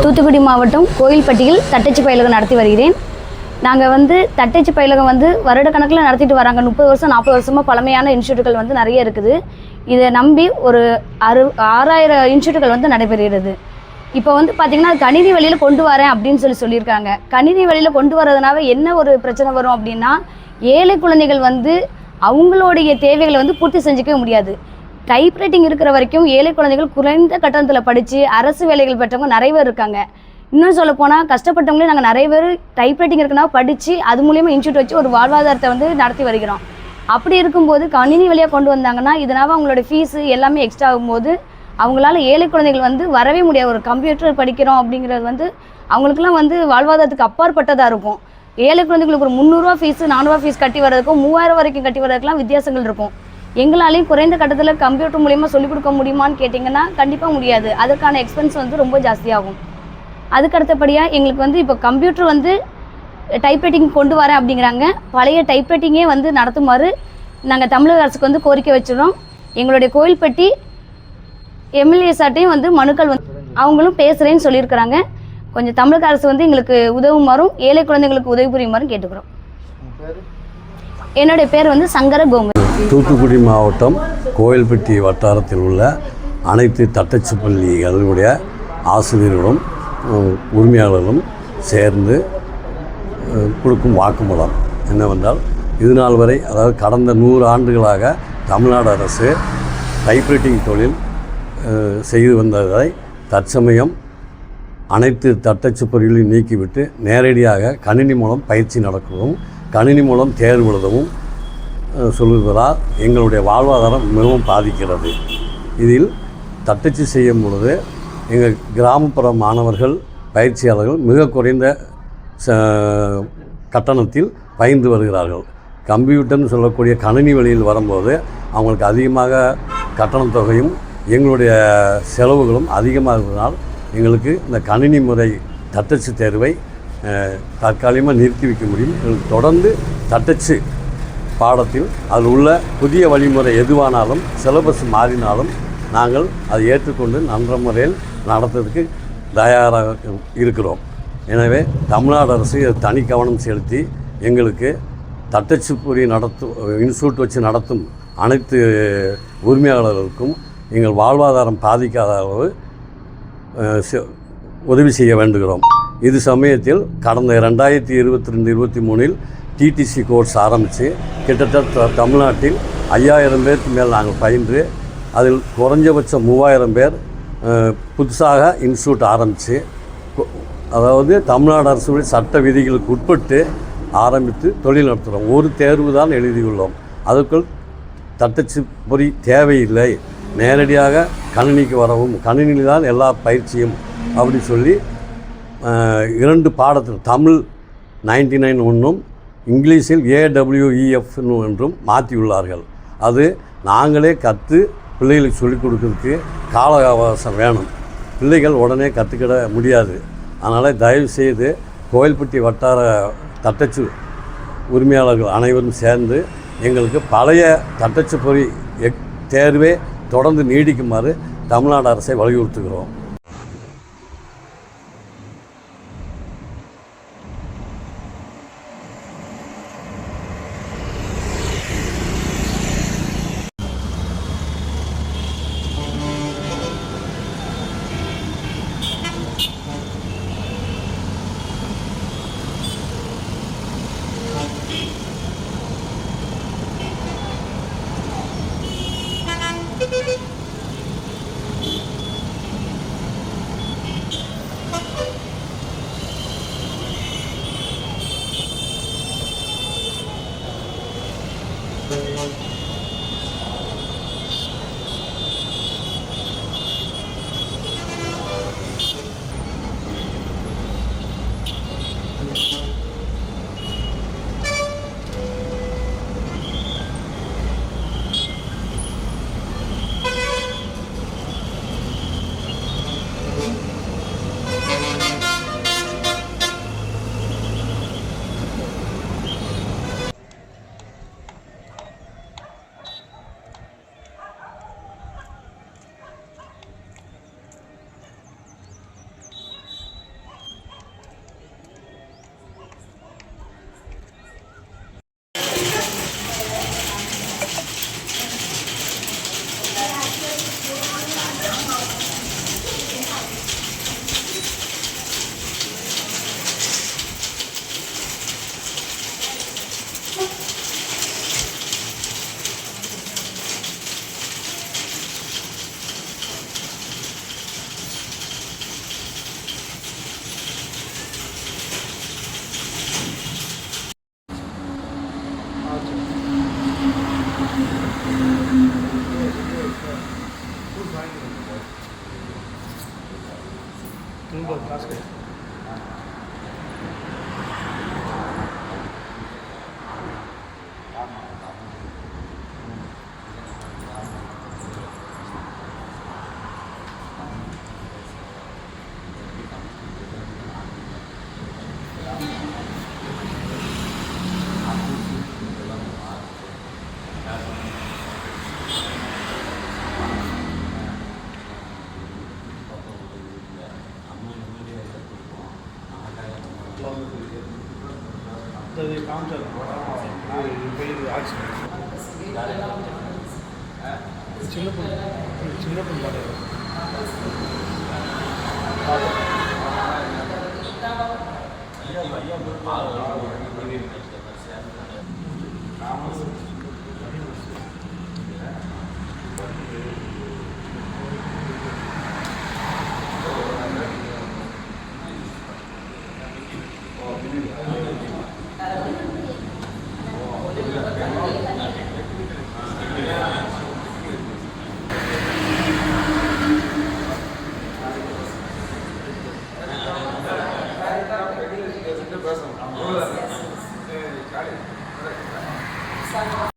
தூத்துக்குடி மாவட்டம் கோயில்பட்டியில் தட்டச்சு பயிலகம் நடத்தி வருகிறேன். நாங்கள் தட்டச்சு பயிலகம் வருட கணக்கில் நடத்திட்டு வராங்க. 30 வருஷம் 40 வருஷமாக பழமையான இன்ஸ்டியூட்டுகள் நிறைய இருக்குது. இதை நம்பி ஒரு 6000 இன்ஸ்டியூட்டுகள் நடைபெறுகிறது. இப்போ பார்த்திங்கன்னா கணினி வழியில் கொண்டு வரேன் அப்படின்னு சொல்லியிருக்காங்க. கணினி வழியில் கொண்டு வரதுனால என்ன ஒரு பிரச்சனை வரும் அப்படின்னா, ஏழை குழந்தைகள் அவங்களுடைய தேவைகளை பூர்த்தி செஞ்சுக்கவே முடியாது. டைப்ரைட்டிங் இருக்கிற வரைக்கும் ஏழை குழந்தைகள் குறைந்த கட்டணத்தில் படித்து அரசு வேலைகள் பெற்றவங்க நிறைய பேர் இருக்காங்க. இன்னும் சொல்லப்போனால் கஷ்டப்பட்டவங்களே நாங்கள் நிறைய பேர் டைப்ரைட்டிங் இருக்குன்னா படித்து அது மூலியமாக இன்ஸ்டியூட் வச்சு ஒரு வாழ்வாதாரத்தை நடத்தி வருகிறோம். அப்படி இருக்கும்போது கணினி வழியாக கொண்டு வந்தாங்கன்னா இதனால் அவங்களோட ஃபீஸு எல்லாமே எக்ஸ்ட்ரா ஆகும்போது அவங்களால ஏழை குழந்தைகள் வரவே முடியாது. ஒரு கம்ப்யூட்டர் படிக்கிறோம் அப்படிங்கிறது அவங்களுக்குலாம் வாழ்வாதாரத்துக்கு அப்பாற்பட்டதாக இருக்கும். ஏழை குழந்தைங்களுக்கு ஒரு 300 ரூபா ஃபீஸு 400 ரூபா ஃபீஸ் கட்டி வர்றதுக்கும் 3000 வரைக்கும் கட்டி வர்றதுக்குலாம் வித்தியாசங்கள் இருக்கும். எங்களாலையும் குறைந்த கட்டத்தில் கம்ப்யூட்டர் மூலிமா சொல்லிக் கொடுக்க முடியுமான்னு கேட்டிங்கன்னா கண்டிப்பாக முடியாது. அதற்கான எக்ஸ்பென்ஸ் ரொம்ப ஜாஸ்தியாகும். அதுக்கு அடுத்தபடியாக எங்களுக்கு இப்போ கம்ப்யூட்டர் டைப்ரைட்டிங் கொண்டு வரேன் அப்படிங்கிறாங்க. பழைய டைப்ரைட்டிங்கே நடத்துமாறு நாங்கள் தமிழக அரசுக்கு கோரிக்கை வச்சிடறோம். எங்களுடைய கோயில்பட்டி எம்எல்ஏ சார்ட்டையும் மனுக்கள் அவங்களும் பேசுகிறேன்னு சொல்லியிருக்கிறாங்க. கொஞ்சம் தமிழக அரசு எங்களுக்கு உதவுமாறும் ஏழை குழந்தைங்களுக்கு உதவி புரியுமாறும் கேட்டுக்கிறோம். என்னுடைய பேர் சங்கர கோமதி. தூத்துக்குடி மாவட்டம் கோயில்பட்டி வட்டாரத்தில் உள்ள அனைத்து தட்டச்சு பள்ளிகளுடைய ஆசிரியர்களும் உரிமையாளர்களும் சேர்ந்து கொடுக்கும் வாக்குமூலம் என்னவென்றால், இதுநாள் வரை அதாவது கடந்த 100 ஆண்டுகளாக தமிழ்நாடு அரசு டைப்ரைட்டிங் தொழில் செய்து வந்ததை தற்சமயம் அனைத்து தட்டச்சு பொறிகளையும் நீக்கிவிட்டு நேரடியாக கணினி மூலம் பயிற்சி நடக்கவும் கணினி மூலம் தேர்வு எழுதவும் சொல்லுவதால் எங்களுடைய வாழ்வாதாரம் மிகவும் பாதிக்கிறது. இதில் தட்டச்சு செய்யும் பொழுது எங்கள் கிராமப்புற மாணவர்கள் பயிற்சியாளர்கள் மிக குறைந்த கட்டணத்தில் பயின்று வருகிறார்கள். கம்ப்யூட்டர்னு சொல்லக்கூடிய கணினி வழியில் வரும்போது அவங்களுக்கு அதிகமாக கட்டணத் தொகையும் எங்களுடைய செலவுகளும் அதிகமாக இருப்பதனால் எங்களுக்கு இந்த கணினி முறை தட்டச்சு தேர்வை தற்காலிகமாக நிறுத்தி வைக்க முடியும். எங்களுக்கு தொடர்ந்து தட்டச்சு பாடத்தில் அதில் உள்ள புதிய வழிமுறை எதுவானாலும் சிலபஸ் மாறினாலும் நாங்கள் அதை ஏற்றுக்கொண்டு நல்ல முறையில் நடத்துறதுக்கு தயாராக இருக்கிறோம். எனவே தமிழ்நாடு அரசு தனி கவனம் செலுத்தி எங்களுக்கு தட்டச்சு பொறி இன்ஸ்டியூட் வச்சு நடத்தும் அனைத்து உரிமையாளர்களுக்கும் எங்கள் வாழ்வாதாரம் பாதிக்காத அளவு உதவி செய்ய வேண்டுகிறோம். இது சமயத்தில் கடந்த 2022-23 டிடிசி கோர்ஸ் ஆரம்பித்து கிட்டத்தட்ட தமிழ்நாட்டில் 5000 பேருக்கு மேல் நாங்கள் பயின்று அதில் குறைஞ்சபட்சம் 3000 பேர் புதுசாக இன்ஸ்டியூட் ஆரம்பித்து, அதாவது தமிழ்நாடு அரசுடைய சட்ட விதிகளுக்கு உட்பட்டு ஆரம்பித்து தொழில் நடத்துகிறோம். ஒரு தேர்வு தான் எழுதியுள்ளோம். அதற்குள் தட்டச்சு பொறி தேவையில்லை, நேரடியாக கணினிக்கு வரவும் கணினியில் தான் எல்லா பயிற்சியும் அப்படி சொல்லி 2 பாடத்தில் தமிழ் 99 ஒன்றும் இங்கிலீஷில் AWEF என்றும் மாற்றியுள்ளார்கள். அது நாங்களே கற்று பிள்ளைகளுக்கு சொல்லிக் கொடுக்கறதுக்கு கால அவகாசம் வேணும். பிள்ளைகள் உடனே கற்றுக்கிட முடியாது. அதனால் தயவுசெய்து கோயில்பட்டி வட்டார தட்டச்சு உரிமையாளர்கள் அனைவரும் சேர்ந்து எங்களுக்கு பழைய தட்டச்சு பொறி தேர்வே தொடர்ந்து நீடிக்குமாறு தமிழ்நாடு அரசை வலியுறுத்துகிறோம். சின்ன பொண்ணு